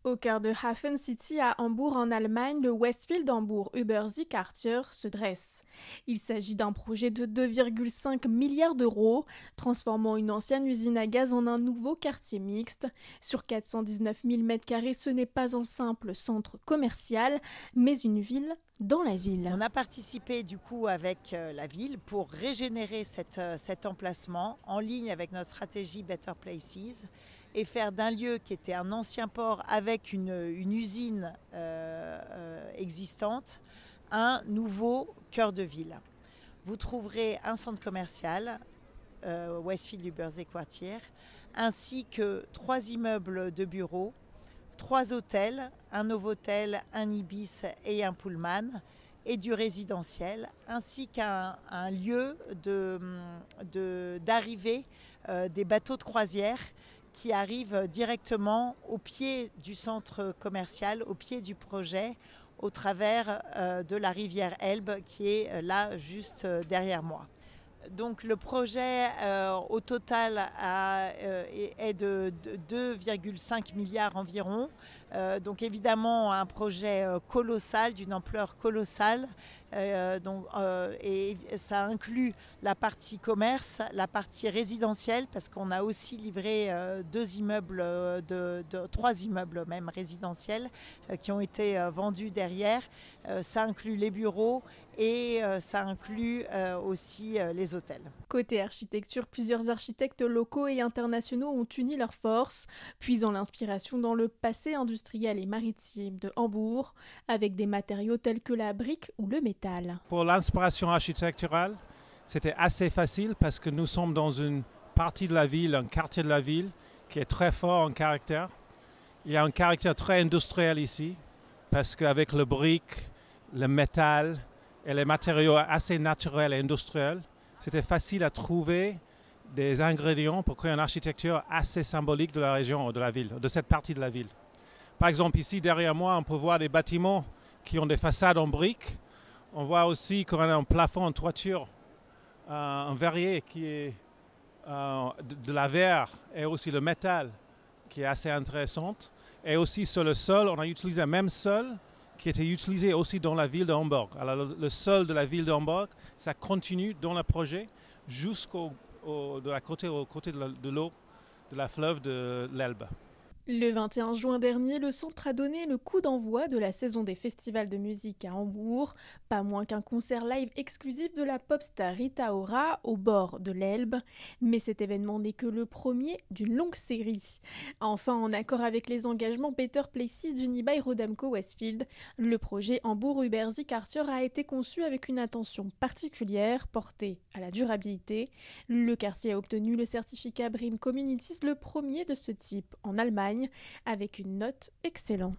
Au cœur de Hafen City à Hambourg en Allemagne, le Westfield Hambourg Überseequartier se dresse. Il s'agit d'un projet de 2,5 milliards d'euros, transformant une ancienne usine à gaz en un nouveau quartier mixte. Sur 419 000 m², ce n'est pas un simple centre commercial, mais une ville dans la ville. On a participé du coup avec la ville pour régénérer cet emplacement en ligne avec notre stratégie Better Places et faire d'un lieu qui était un ancien port avec une usine existante un nouveau cœur de ville. Vous trouverez un centre commercial, Westfield Überseequartier, ainsi que 3 immeubles de bureaux, 3 hôtels, un Novotel, un Ibis et un Pullman, et du résidentiel, ainsi qu'un lieu d'arrivée des bateaux de croisière qui arrivent directement au pied du centre commercial, au pied du projet, au travers de la rivière Elbe qui est là juste derrière moi. Donc le projet au total est de 2,5 milliards environ. Donc évidemment un projet colossal, d'une ampleur colossale. Et ça inclut la partie commerce, la partie résidentielle, parce qu'on a aussi livré 3 immeubles même résidentiels qui ont été vendus derrière. Ça inclut les bureaux et ça inclut aussi les hôtels. Côté architecture, plusieurs architectes locaux et internationaux ont uni leurs forces, puisant l'inspiration dans le passé industriel et maritime de Hambourg, avec des matériaux tels que la brique ou le métal. Pour l'inspiration architecturale, c'était assez facile parce que nous sommes dans une partie de la ville, un quartier de la ville qui est très fort en caractère. Il y a un caractère très industriel ici parce qu'avec le brique, le métal et les matériaux assez naturels et industriels, c'était facile à trouver des ingrédients pour créer une architecture assez symbolique de la région, de la ville, de cette partie de la ville. Par exemple, ici derrière moi, on peut voir des bâtiments qui ont des façades en briques. On voit aussi qu'on a un plafond en toiture, un verrier qui est de la verre et aussi le métal qui est assez intéressant. Et aussi sur le sol, on a utilisé le même sol qui était utilisé aussi dans la ville de Hambourg. Alors le sol de la ville de Hambourg, ça continue dans le projet jusqu'au côté de l'eau de la fleuve de l'Elbe. Le 21 juin dernier, le centre a donné le coup d'envoi de la saison des festivals de musique à Hambourg, pas moins qu'un concert live exclusif de la pop star Rita Ora au bord de l'Elbe. Mais cet événement n'est que le premier d'une longue série. Enfin, en accord avec les engagements Better Places d'Unibail Rodamco Westfield, le projet Hambourg Überseequartier a été conçu avec une attention particulière portée à la durabilité. Le quartier a obtenu le certificat BREEAM Communities, le premier de ce type en Allemagne, avec une note excellente.